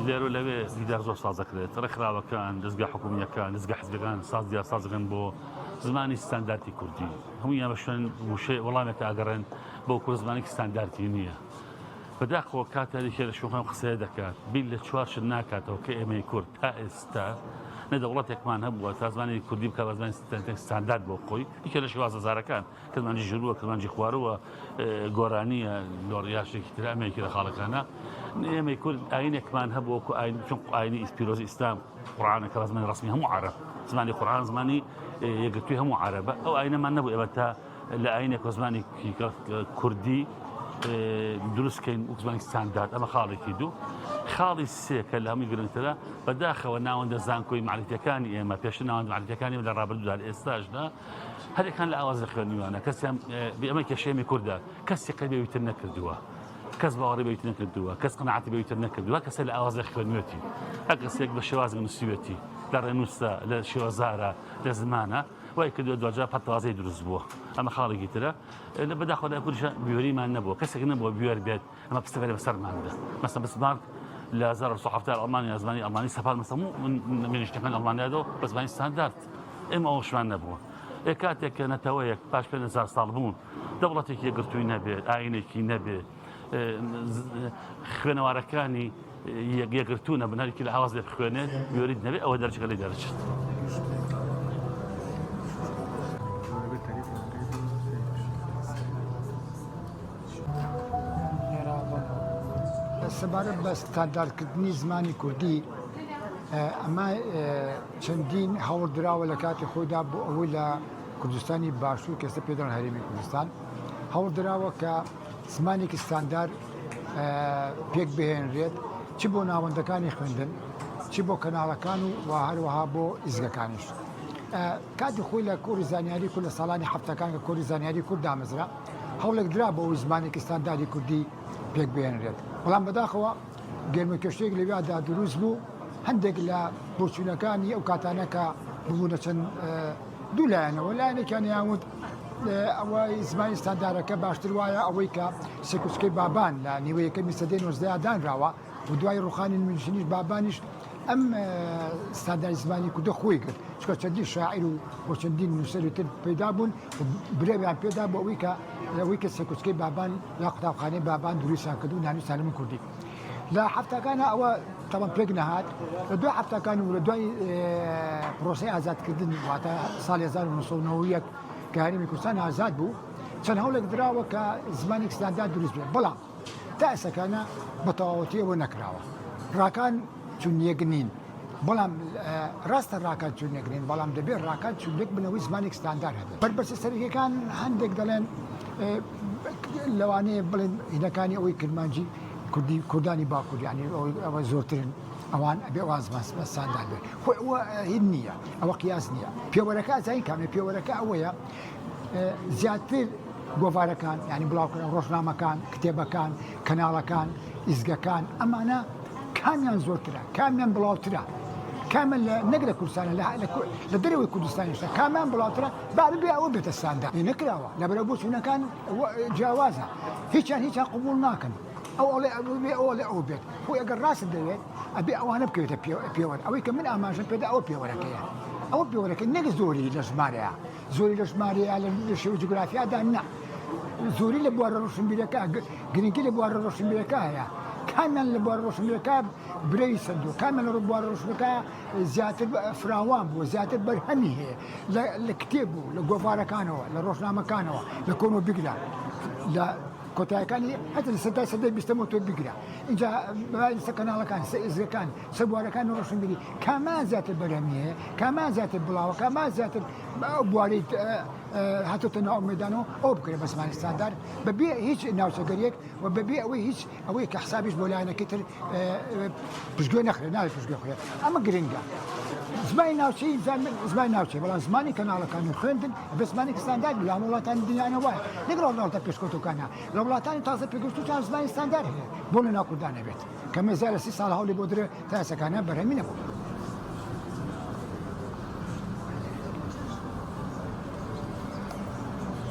لێرە لەوێ دیدار زۆر ساز دەکرێت ڕێکخراوەکان دەستگا حکوومیەکان دەستگا حزبەکان سازگەن بۆ زمانی ستانداردی کوردی هەموویان بە شوێن وشەی وەڵامێکە ئاگەڕێن بۆ کورد زمانێکی ستانداردی نییە بەداخەوە کاتێکی لە شوخەم قسەیە دەکات بیل لە چوارشت ناکاتەوە کە ئێمەی کورد تا ئێستا نە دەوڵەتێکمان هەبووە تا زمانی کوردی بکە بە زمانی ستاندارد بۆ خۆی یەکێ لە شێوازە زارەکان کە زمانی ژوورووە کە زمانی خوارووە گۆرانیە لۆڕیاشێکی تر ئەمەیەکی لە خاڵەکانە ئێمەی کورد ئاینێکمان هەبووە وەکو چون ئاینی ئیسپیرۆزی ئیسلام قورئانەکە بە زمانی ڕەسمی هەموو عەرەب زمانی قورئان زمانی یەکگرتووی هەموو عەرەبە ئەو ئاینەمان نەبوو ئێمە تا لە ئاینێک وە زمانی کوردی دروستکەین وەک زمانی ستاندارد ئەمە خاڵێکی دوو خاڵی سێ کە لە هەمووی گرنگترە بەداخەوە ناوەندە زانکۆی معرفەکانی ئێمە پێش ناوەندە معرفەکانی لە ڕابردوودا لە ئێستاشدا هەرێکان لە ئاوازە خوێندنیوانە کەسیان ئەمە کێشەیەمی کووردە کەسی قەیبێویتر نەکردووە کەس باوەڕی بەویتر نەکردووە کەس قەناعەتی بەویتر نەکردووە کەسە لە ئاوازە خوێنوێتی هەر کەسێک بە شێوازی نووسیوێتی لە ڕێنووسە لە شێوەزارە لە زمانە وای کردووە دوجار پەتوازەی دروست بووە ئەمە خاڵێکی ترە لە بەداخەوە لە کوردیش بیۆریمان نەبووە کەسێک نەبووە بیۆر بێت ئەمە پستەکە بەسەرماندا مەسەڵەن بسمارک لە 1970 ئەڵمانی زمانی ئەڵمانی سەپال مەسەڵەن منیشتەکان ئەڵمانیادەوە بە زمانی ستاندارد ئێمە ئەوەشمان نەبووە کاتێک کە نەتەوەیەک پاش 5000 ساڵ بوون دەوڵەتێکی یەکگرتووی نەبێت ئاینێکی نەبێت خوێنەوارەکانی یەکگرتوونە بنەرێکی لە ئاواز لێ بخوێنێت بیۆریت نەبێت ئەوە دەرچەکە لێ دەرچێت سەبارەت بە ستانداردکردنی زمانی کوردی ئەمە چەندین هەوڵدراوە لە کاتی خۆیدا بۆ ئەوەی لە کوردستانی باشوور کەسە پێدەن هەرێمی کوردستان هەوڵدراوە کە زمانێکی ستاندارد پێک بهێنرێت چی بۆ ناوەندەکانی خوێندن چی بۆ کەناڵەکان و هەروەها بۆ ئیزگەکانیش کاتی خۆی لە کۆری زانیاری کورد لە ساڵانی هەفتەکان کە کۆری زانیاری کورد دامەزرا هەوڵێک درا بۆ ئەوی زمانێکی ستانداردی کوردی پێک بهێنرێت بەڵام بەداخەوە گەرمەکەشتێک لەوێدا دروست بوو هەندێک لە بۆچوونەکانی ئەو کاتانە کە ببوونە چەند دوو لایەنەوە لایەنێکیان یاوت ئەوەی زمانی ستانداردەکە باشتر وایە ئەوەی کە سێکوچکەی بابان لە نیوەی یەکەمی سەدەی 19 دانراوە و دوای ڕوخانی منشینیش بابانیش ئەم ستانداردی زمانی کوردە خۆی کرد چکە چەندین شاعیر و چەندین نووسەری تر پەیدا بوون و برێویان پێدا بۆ ئەوەی کە لەوەی کە سێکوچکەی بابان یا قوتابخانەی بابان دروستیان کردو و ناوی سالمی کوردی لە هەفتەکانە ئەوە تەمەن پێک نەهات لە دوای هەفتەکان و لە دوای پرۆسەی ئازادکردن واتە ساڵی 1990 کە هەرێمی کوردستان ئازاد بوو چەند هەوڵێک دراوە کە زمانی ستاندارد دروست بێت بەڵام تا ئێستاکانە بە تەواوەتیەوە نەکراوە ڕاکان چون یەک نین بەڵام ڕاستە ڕاکان چون یەک نین بەڵام دەبێت ڕاکان چون یەک بنەوەی زمانێک ستاندارد هەبێت بەربەرچە سەرەکیەکان هەندێک دەڵێن لەوانەیە بڵێن هینەکانی ئەوەی کرمانجی کوردانی باکوور یعنی ئەوە زۆرترن ئەوان ئەبێ وازمان ستاندارد بێت خۆی ئەوە هین نییە ئەوە قیاس نییە پێوەرەکە زای کامێ پێوەرەکە ئەوەیە زیاتر گۆڤارەکان ینی بڵاوکردن ڕۆژنامەکان کتێبەکان کەناڵەکان ئیزگەکان ئەمانە کامیان زۆرترە کامیان بڵاوترە کامیان نەک لە کوردستانە لە دەرەوەی کوردستانیشتە کامیان بڵاوترە با بێ ئەوە بێتە ستاندارد نەکراوە لەبەرەوە بۆچوونەکان جیاوازە هیچیان قبول ناکەن ئەو لێ ئەو بێت خۆی ئەگەر ڕاست دەوێت ئەبێ ئەوانە بکەوێتە پێوەەر ئەوەی کە من ئاماژەم پێدا ئەوە پێوەرەکەیە ئەوە پێوەرەکە نەک زۆری لە ژمارەیە زۆری لە ژمارەیە لە شێوە جوگرافیادا نە زۆری لە بوارە ڕۆشنبیرەکە گرنگی لە بوارە ڕۆشنبیرەکە هەیە کامیان لە بوارە ڕۆشنبیرەکە برەی سندوو کامیان لە بوارە ڕۆشنەکە زیاتر فراوان بوو زیاتر بەرهەمی هەیە لە کتێب بوو لە گۆڤارەکانەوە لە ڕۆژنامەکانەوە لە کۆنۆ بیگرا لە کۆتایەکانی هەتا لە سەدەی بیستەمەوە تۆ بیگرە اینجا سە کەناڵەکان سە ئیزگەکان سە بوارەکان ڕۆشنبیری کامان زیاتر بەرهەمی هەیە کامان زیاتر بڵاوە کامان زیاتر بوارەی هاتۆتە ناو مەیدانەوە ئەو بکرێت بە زمانی ستاندارد بەبێ هیچ ناوچەگەریەک و بەبێ ئەوەی کە حسابیش بۆ لایەنەکەی تر پشتگوێ نەخرێت ناوی پشتگوێ خوێت ئەمە گرنگە زمانی ناوچەی زمانی ناوچەی بەڵام زمانی کەناڵەکانی خوێندن بە زمانی ستاندارد لە وڵاتانی دنیاە وایە نەک لە وڵاتە پێشکەوتەکانە لە وڵاتانی تازە پێگەشتووان زمانی ستاندارد هەیە بۆ لە ناو کوردانە بێت کە مەزای لە 30 ساڵ هەوڵی بۆ درێ تا ئێستاکانە بەرهەمی نەبوو